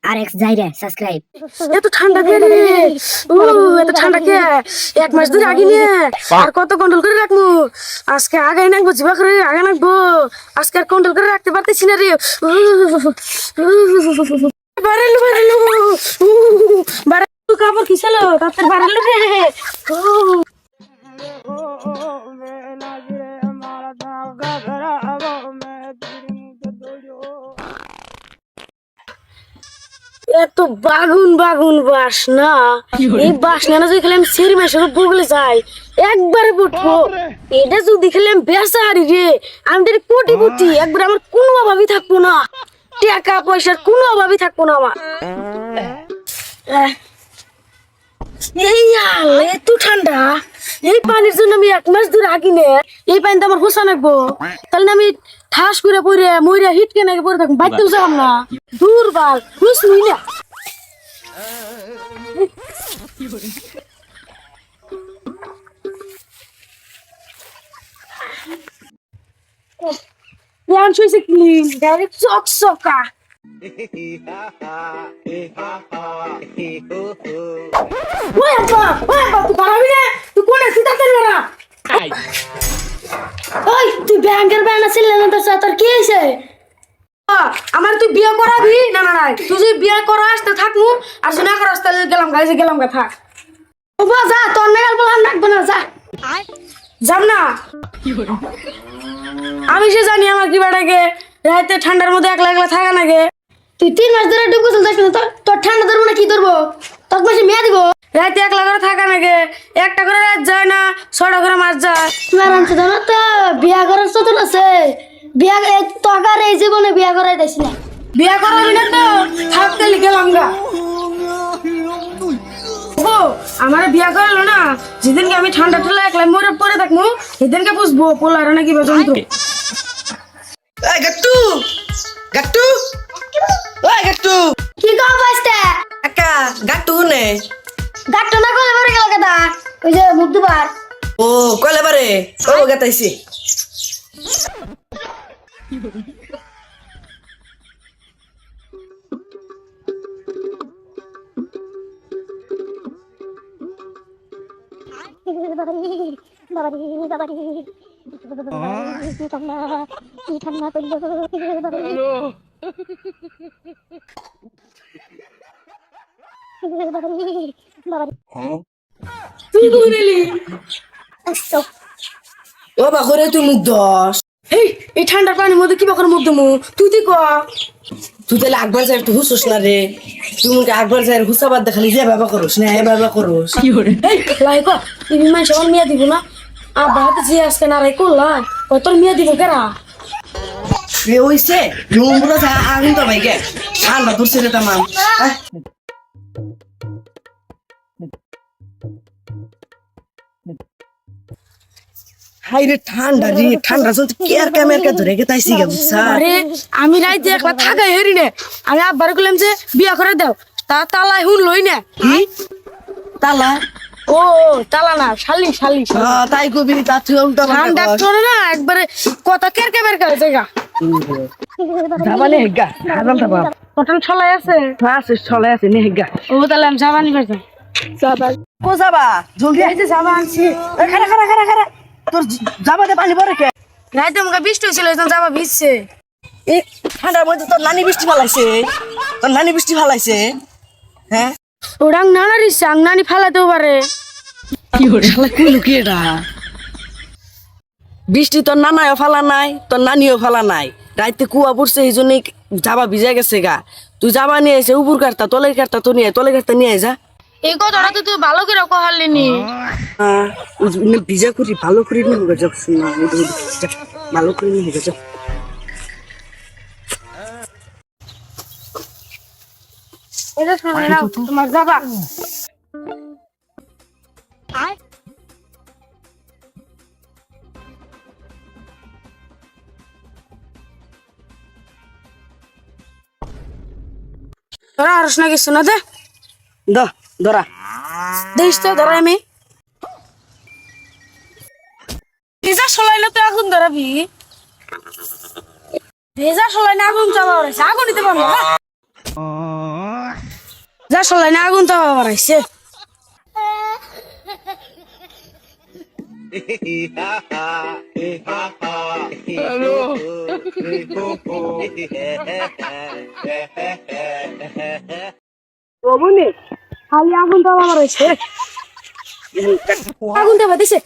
আর x যাই রে subscribe. এত ঠান্ডা কে রে? এত ঠান্ডা কে? 1 মাস ধরে আগে নিয়ে আর কত কন্ট্রোল করে রাখবো? আজকে আগাই নাকবো, জিবা করে আগে নাকবো। আজকে আর কন্ট্রোল করে রাখতে পারতেছি না রে। বাড়ালো বাড়ালো বাড়ালো, কাপড় খিসালো, তাড়াতাড়ি বাড়ালো রে। এত বাগুন বাগুন বাসনা, এই বাসনা না যদি খেলে আমি সেরি মাসের গুগলে যাই একবারে পড়বো। এটা যদি খেলে আমি বেসারি রে, আমি তো কোটিপতি, একবার আমার কোনো অভাবই থাকবো না, টাকা পয়সার কোনো অভাবই থাকবো না আমার। এই হাল, এত ঠান্ডা, এই পানির জন্য আমি 1 মাস ধরে আগি নে, এই পানিতে আমার হোসা নাকবো, তাহলে আমি ঠাস করে পড়ে মইরা হিটকে নাকি পড়ে থাকবো, বাইতেও যাবো না, দুর্বল বুঝলি না। Yan শুইছে ক্লিন, ডাইরেক্ট চকচকা। ওই আব্বা তুই পারবি না, তুই কোন আছিস তাড়াতাড়ি বেরা। ওই তুই ব্যাংকের ব্যানা ছিল না, তোর কি হইছে? আমার তুই বিয়ে করাবি? না না না, তুই যদি বিয়ে করাস তো থাকমু, আর যদি না করাস তাহলে গেলাম গাইছে, গেলাম গা, থাক। ও বা যা, তোর নাগাল বললাম রাখবো না, যা যাব না। আমি সে জানি আমার কি বাড়াকে রাতে ঠান্ডার মধ্যে একলা একলা থাকা নাগে। তুই 3 মাস ধরে ডুব গোসল যাস না, তোর ঠান্ডা ধরবো না কি ধরবো? তোর মাসে মেয়ে দিব রাতে একলা করে থাকা নাগে, একটা করে রাত যায় না, 6টা করে মাস যায়। তোমার আনছে জানো তো, বিয়া করার চতুর আছে, বিয়া তোকার এই জীবনে বিয়া করাই দিস না, বিয়া করাবি না তো থাকতে গেলাম গা। ও আমার বিয়া করালো না, যেদিনকে আমি ঠান্ডা ঠান্ডা একলা মরে পরে থাকবো, সেদিনকে বুঝবো পোলার নাকি যন্ত্র। এই গাট্টু গাট্টু ওই গাট্টু কি কও বাস্তা? একা গাট্টু নে গাট্টো না কলে মরে গেল কেদা? ওই যে মুখ দুবার। ও কইলে বারে ও গাতাইছি তুই কইলি ও বাকরে তুই মুখ দস এই ঠান্ডার পানির মধ্যে কি বাকর মুখ দেবো? তুই ক। তুই তাহলে আকবার যাই তুই হুসোস না রে, তুই মুখে আকবার যাই হুসাবাদ দেখালি যে বাবা করস না এ বাবা করস এই লাই ক, তুই মানুষ আমার মেয়ে দিব না, আর বাহাতে যে আজকে নারাই করলাম, কত মেয়ে দিব কেরা? এ হইছে নোংরা যা আগুন তো ভাই গে ঠান্ডা ধরছে রে তামাম হাই রে ঠান্ডা রে, ঠান্ডা চলতে কেয়ার ক্যামেরা ধরে গেতাইছি গে বুঝছা। আরে আমি রাইতে একলা থাকাই হেরি নে, আমি আব্বার কইলাম যে বিয়া করে দাও, তা তালাই হুন লই না। কি তালা? ও তালা না, শালি শালি। তাই কবি তা তুই উল্টা ঠান্ডা চলে না, একবারে কথা কেরকে বের করে জায়গা। যাবানে হেগা হাজাল তাবা কটন ছলাই আছে, আছে চলে আছে নে হেগা ও তাহলে আমি জামানি বেরতাম। কো যাবা জলদি এই যে জামা আনছি, খারা খারা খারা খারা তোর জামাতে পানি পরে কে? রাইতে আমাকে বৃষ্টি হয়েছিল, জামা ভিজছে। এই ঠান্ডার মধ্যে তোর নানি বৃষ্টি ফালাইছে, তোর নানি বৃষ্টি ফালাইছে হ্যাঁ? ওরা নানার ইচ্ছা, নানি ফালাতেও পারে। শালা কইলো কি এটা? বৃষ্টি তোর নানাও ফালা নাই, তোর নানিও ফালা নাই, রাইতে কুয়া পড়ছে এই জন্যই যাবা ভিজে গেছে গা। তুই যাবা নিয়ে এসে উপর কাটতা তলের কাটতা তো নিয়ে তলের কাটতা নিয়ে যা। এই কথাটা তো তুই ভালো করে কহালিনি। ভিজা করি ভালো করে নিয়ে হোক যা, শোনা ভালো করে নিয়ে হোক যা। এটা শুনে নাও, তোমার যাবা। তোরা আরস না কিছু না দে, ধরা দেখ তো ধরা আমি ভেজা সলাই না, তো আগুন ধরাবি, ভেজা সলাই না আগুন চালা আগুন দিতে পারবো না। যা সলাই না আগুন তো আবার আইছে খালি আগুন তো আবার আইছে আগুন তো বাদিছে